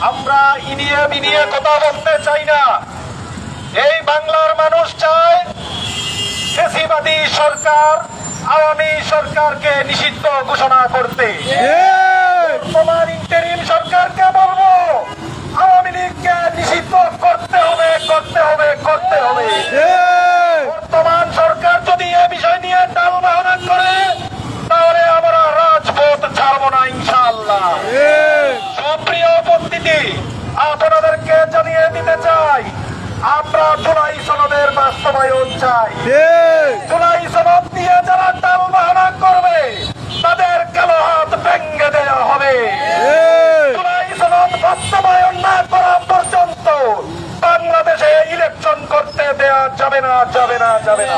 আমরা ইনিয়ে বিনিয়ে কথা বলতে চাই না। এই বাংলার মানুষ চায় ফ্যাসিবাদী সরকার, আওয়ামী সরকারকে নিষিদ্ধ ঘোষণা করতে। বর্তমান ইন্টারিম সরকারকে বলবো, আওয়ামী লীগকে নিষিদ্ধ করতে হবে, করতে হবে, করতে হবে। বর্তমান সরকার যদি এ বিষয় নিয়ে টালবাহানা করে, তাহলে আমরা রাজপথ ছাড়বো না ইনশাআল্লাহ। সুপ্রিয় উপস্থিতি, আপনাদেরকে জানিয়ে দিতে চাই, আমরা জুলাই সনদের বাস্তবায়ন চাই। জুলাই সনদ দিয়ে যারা টালবাহানা করবে, তাদের কালো হাত ভেঙে দেওয়া হবে। জুলাই সনদ বাস্তবায়ন না করা পর্যন্ত বাংলাদেশে ইলেকশন করতে দেয়া যাবে না, যাবে না, যাবে না।